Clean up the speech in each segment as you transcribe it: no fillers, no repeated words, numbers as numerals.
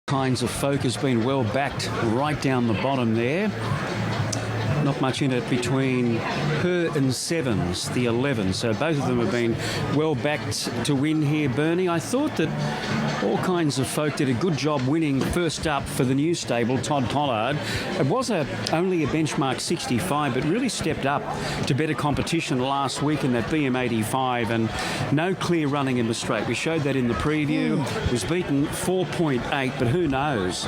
Kinds of Folk has been well backed right down the bottom there. Not much in it between her and Sevens, the 11. So both of them have been well backed to win here, Bernie. I thought that All Kinds of Folk did a good job winning first up for the new stable, Todd Pollard. It was only a benchmark 65, but really stepped up to better competition last week in that bm78 and no clear running in the straight. We showed that in the preview. Was beaten 4.8, but who knows?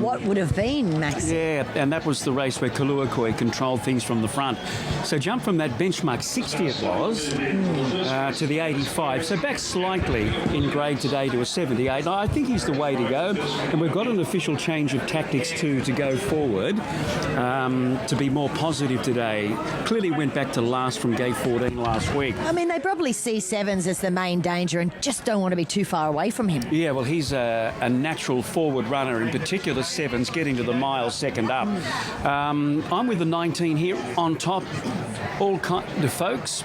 What would have been, Max? Yeah, and that was the race where Kaluakoi controlled things from the front. So jump from that benchmark 60 it was to the 85. So back slightly in grade today to a 78. I think he's the way to go. And we've got an official change of tactics too to go forward to be more positive today. Clearly went back to last from gate 14 last week. I mean, they probably see Sevens as the main danger and just don't want to be too far away from him. Yeah, well, he's a natural forward runner, in particular Sevens, getting to the mile second up. I'm with the 19 here on top. All Kinds of Folks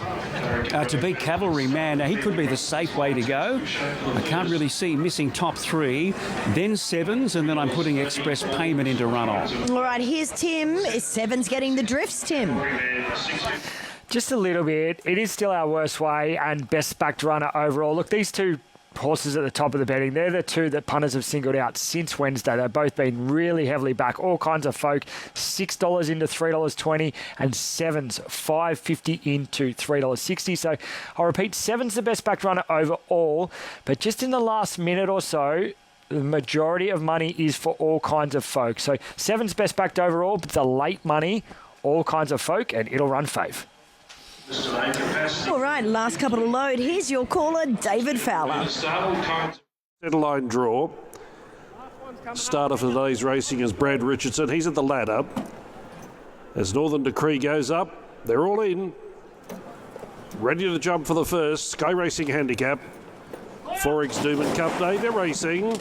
to beat Cavalryman. Now, he could be the safe way to go. I can't really see missing top three, then Sevens, and then I'm putting Express Payment into run-off. All right, here's Tim. Is Sevens getting the drifts, Tim? Just a little bit. It is still our worst way and best backed runner overall. Look, these two horses at the top of the betting, they're the two that punters have singled out since Wednesday. They've both been really heavily back. All Kinds of Folk, $6 into $3.20, and Sevens, $5.50 into $3.60. So I'll repeat, Sevens the best backed runner overall, but just in the last minute or so, the majority of money is for All Kinds of Folk. So Sevens best backed overall, but the late money, All Kinds of Folk, and it'll run fave. All right, last couple to load. Here's your caller, David Fowler. Line draw. Starter for today's racing is Brad Richardson. He's at the ladder. As Northern Decree goes up, they're all in. Ready to jump for the first. Sky Racing Handicap. 4X Doomben Cup Day. They're racing.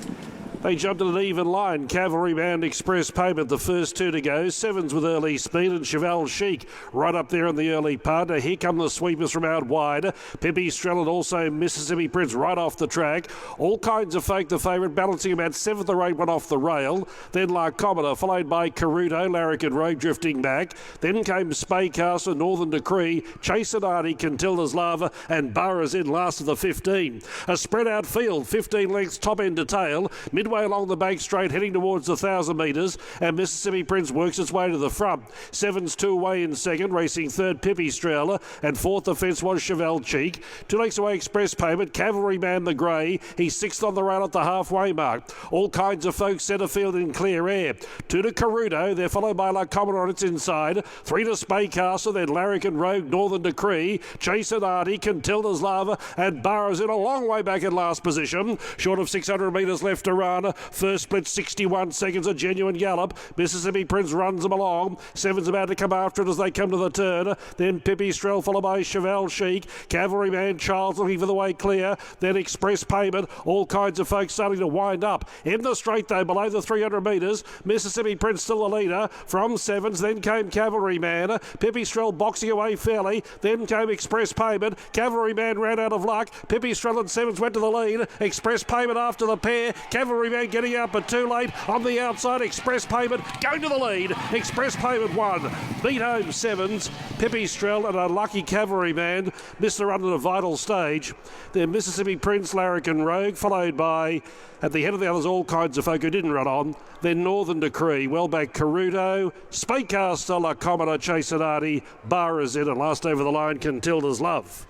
They jumped at an even line. Cavalryman, Express Payment, the first two to go. Sevens with early speed, and Cheval Chic right up there in the early part. Now here come the sweepers from out wide. Pippi Strell and also Mississippi Prince right off the track. All Kinds of Folk, the favourite, balancing about seventh or eighth, one off the rail. Then Larcometer, followed by Caruto, Larrikin Road drifting back. Then came Spaycaster, Northern Decree, Chasenati, Cantilda's Lava, and Burrows in last of the 15. A spread out field, 15 lengths, top end to tail. Midway along the bank straight, heading towards the 1,000 metres, and Mississippi Prince works its way to the front. Sevens 2 away in second, racing third Pippi Strell, and fourth the fence was Cheval Cheek. 2 lengths away Express Payment, Cavalryman the Grey, he's sixth on the rail at the halfway mark. All Kinds of Folks centre field in clear air. 2 to Caruto, they're followed by Larcometer on its inside. 3 to Spaycaster, then Larrikin Rogue, Northern Decree, Chasenati, Cantilda's Lava, and Burrows in a long way back in last position. Short of 600 metres left to run. First split 61 seconds, a genuine gallop. Mississippi Prince runs them along. Sevens about to come after it as they come to the turn. Then Pippi Strell followed by Cheval Chic. Cavalryman Charles looking for the way clear. Then Express Payment. All Kinds of Folks starting to wind up. In the straight though, below the 300 metres. Mississippi Prince still the leader from Sevens. Then came Cavalryman. Pippi Strell boxing away fairly. Then came Express Payment. Cavalryman ran out of luck. Pippi Strell and Sevens went to the lead. Express Payment after the pair. Cavalryman getting out but too late. On the outside, Express Payment going to the lead. Express Payment won. Beat home Sevens. Pippi Strell and a lucky Cavalryman missed the run at a vital stage. Then Mississippi Prince, Larrikin Rogue, followed by, at the head of the others, All Kinds of Folk who didn't run on. Then Northern Decree, well back Caruto, Spaycaster, Larcometer, Chasenati, Burrows in, and last over the line, Cantilda's Love.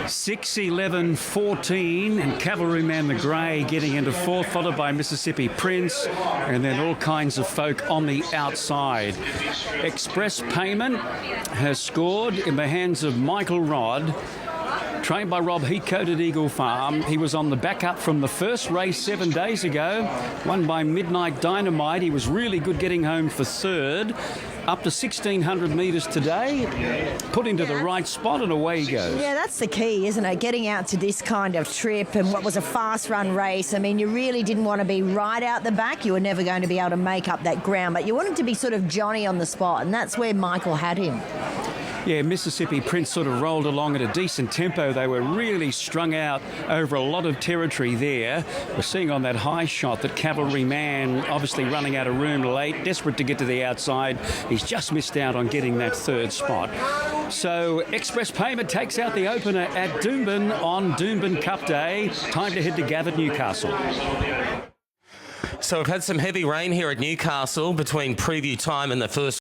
6, 11, 14, and Cavalryman the Grey getting into fourth, followed by Mississippi Prince, and then All Kinds of Folk on the outside. Express Payment has scored in the hands of Michael Rodd, trained by Rob Heatcoat at Eagle Farm. He was on the backup from the first race 7 days ago, won by Midnight Dynamite. He was really good getting home for third. Up to 1,600 metres today, put into the right spot, and away he goes. Yeah, that's the key, isn't it? Getting out to this kind of trip and what was a fast run race. I mean, you really didn't want to be right out the back. You were never going to be able to make up that ground, but you wanted to be sort of Johnny on the spot, and that's where Michael had him. Yeah, Mississippi Prince sort of rolled along at a decent tempo. They were really strung out over a lot of territory there. We're seeing on that high shot that Cavalry Man obviously running out of room late, desperate to get to the outside. He's just missed out on getting that third spot. So Express Payment takes out the opener at Doomben on Doomben Cup Day. Time to head to Gathered, Newcastle. So we've had some heavy rain here at Newcastle between preview time and the first